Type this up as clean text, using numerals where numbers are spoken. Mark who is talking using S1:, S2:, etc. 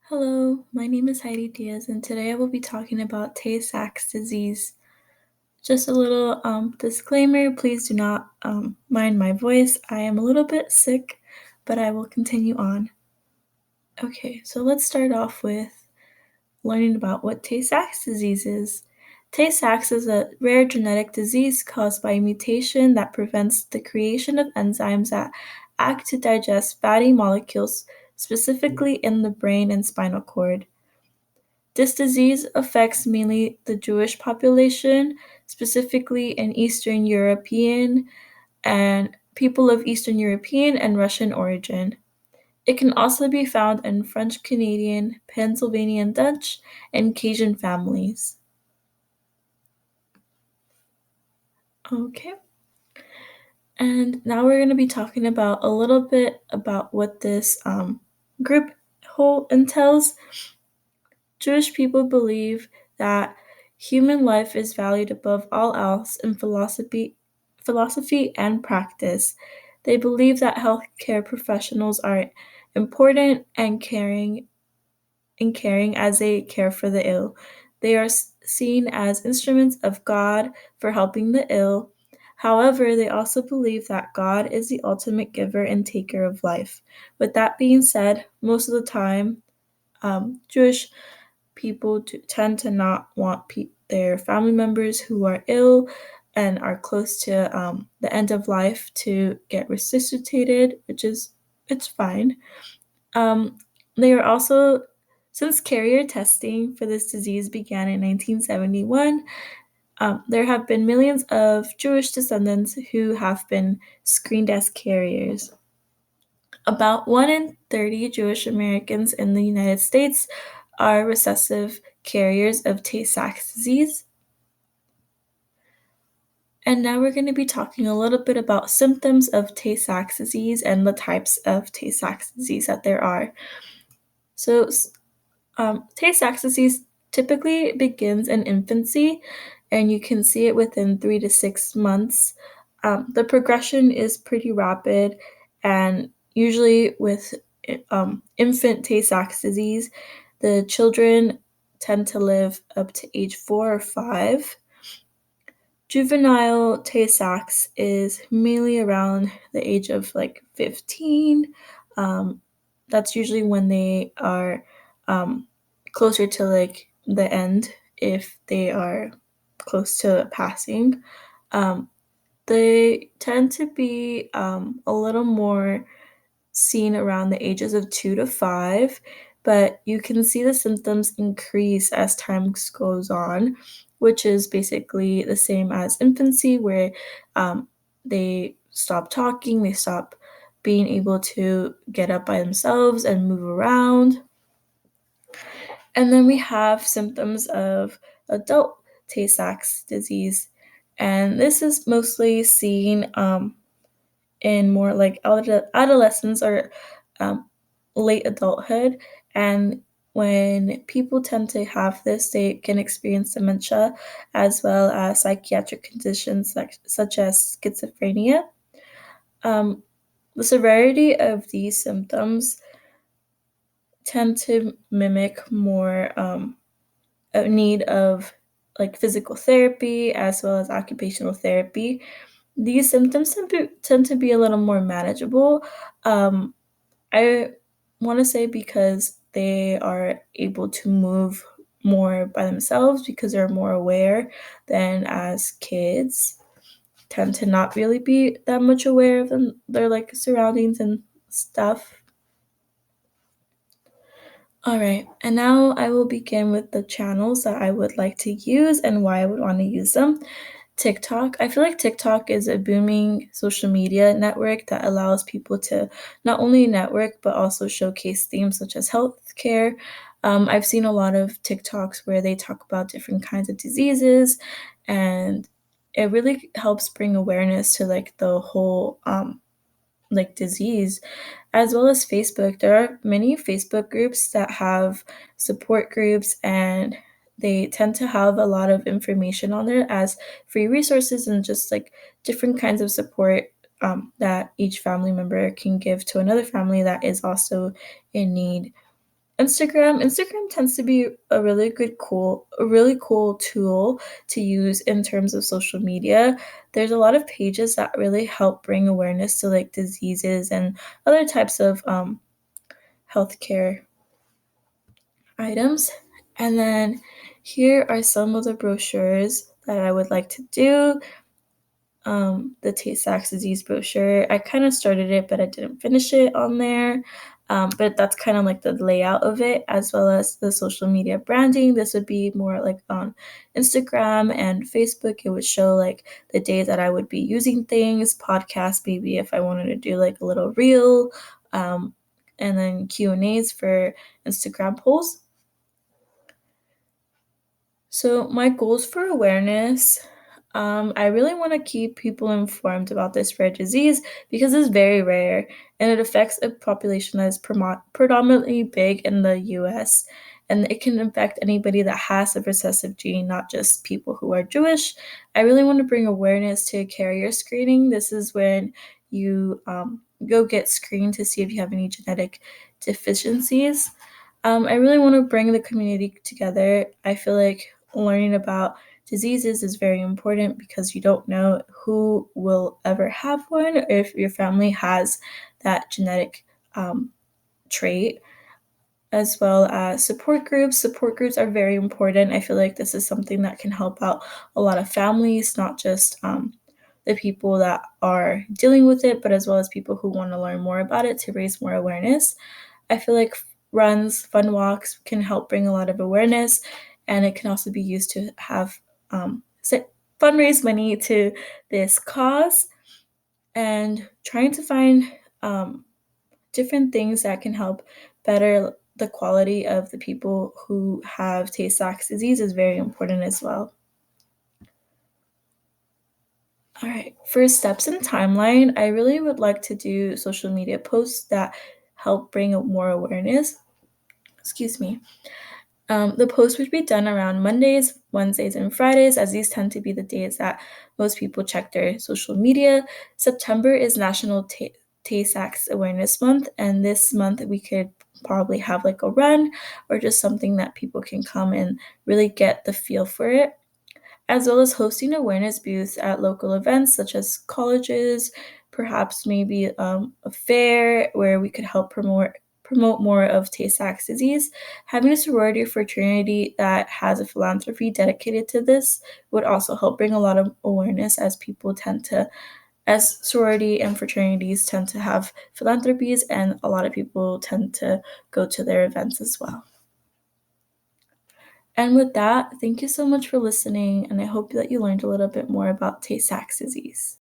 S1: Hello, my name is Heidi Diaz, and today I will be talking about Tay-Sachs disease. Just a little disclaimer, please do not mind my voice. I am a little bit sick, but I will continue on. Okay, so let's start off with learning about what Tay-Sachs disease is. Tay-Sachs is a rare genetic disease caused by a mutation that prevents the creation of enzymes that act to digest fatty molecules, specifically in the brain and spinal cord. This disease affects mainly the Jewish population, specifically in Eastern European and people of Eastern European and Russian origin. It can also be found in French Canadian, Pennsylvanian Dutch, and Cajun families. Okay, and now we're going to be talking about a little bit about what this group whole entails. Jewish people believe that human life is valued above all else in philosophy and practice. They believe that healthcare professionals are important and caring as they care for the ill. They are seen as instruments of God for helping the ill. However, they also believe that God is the ultimate giver and taker of life. With that being said, most of the time, Jewish people tend to not want their family members who are ill and are close to the end of life to get resuscitated, which is it's fine. Um, they are also since carrier testing for this disease began in 1971, there have been millions of Jewish descendants who have been screened as carriers. About 1 in 30 Jewish Americans in the United States are recessive carriers of Tay-Sachs disease. And now we're going to be talking a little bit about symptoms of Tay-Sachs disease and the types of Tay-Sachs disease that there are. So, Tay-Sachs disease typically begins in infancy, and you can see it within 3 to 6 months. The progression is pretty rapid, and usually with infant Tay-Sachs disease, the children tend to live up to age 4 or 5. Juvenile Tay-Sachs is mainly around the age of like 15. Um, that's usually when they are closer to like the end if they are close to passing. Um, they tend to be a little more seen around the ages of 2 to 5, but you can see the symptoms increase as time goes on, which is basically the same as infancy, where they stop talking, they stop being able to get up by themselves and move around. And then we have symptoms of adult Tay Sachs disease, and this is mostly seen in more like adolescence or um, late adulthood. And when people tend to have this, they can experience dementia as well as psychiatric conditions such as schizophrenia. Um, the severity of these symptoms tend to mimic more a need of like physical therapy as well as occupational therapy. These symptoms tend to be a little more manageable. Um, I want to say because they are able to move more by themselves because they're more aware than as kids tend to not really be that much aware of their like surroundings and stuff. All right, and now I will begin with the channels that I would like to use and why I would want to use them. TikTok. I feel like TikTok is a booming social media network that allows people to not only network but also showcase themes such as healthcare. I've seen a lot of TikToks where they talk about different kinds of diseases, and it really helps bring awareness to like the whole like disease, as well as Facebook. There are many Facebook groups that have support groups, and they tend to have a lot of information on there as free resources and just like different kinds of support that each family member can give to another family that is also in need. Instagram tends to be a really cool tool to use in terms of social media. There's a lot of pages that really help bring awareness to like diseases and other types of healthcare items. And then here are some of the brochures that I would like to do. The Tay-Sachs disease brochure. I kind of started it, but I didn't finish it on there. But that's kind of like the layout of it, as well as the social media branding. This would be more like on Instagram and Facebook. It would show like the days that I would be using things, podcast maybe if I wanted to do like a little reel, um, and then Q&As for Instagram polls. So my goals for awareness, I really want to keep people informed about this rare disease because it's very rare and it affects a population that is predominantly big in the US. And it can affect anybody that has a recessive gene, not just people who are Jewish. I really want to bring awareness to carrier screening. This is when you go get screened to see if you have any genetic deficiencies. I really want to bring the community together. I feel like learning about diseases is very important because you don't know who will ever have one or if your family has that genetic trait, as well as support groups. Support groups are very important. I feel like this is something that can help out a lot of families, not just the people that are dealing with it, but as well as people who want to learn more about it to raise more awareness. I feel like runs, fun walks can help bring a lot of awareness, and it can also be used to have fundraise money to this cause and trying to find different things that can help better the quality of the people who have Tay-Sachs disease is very important as well. All right, for steps and timeline, I really would like to do social media posts that help bring more awareness. Excuse me. The post would be done around Mondays, Wednesdays, and Fridays, as these tend to be the days that most people check their social media. September is National Tay-Sachs Awareness Month, and this month we could probably have like a run or just something that people can come and really get the feel for it, as well as hosting awareness booths at local events such as colleges, perhaps maybe a fair where we could help promote more of Tay-Sachs disease. Having a sorority or fraternity that has a philanthropy dedicated to this would also help bring a lot of awareness, as sorority and fraternities tend to have philanthropies, and a lot of people tend to go to their events as well. And with that, thank you so much for listening, and I hope that you learned a little bit more about Tay-Sachs disease.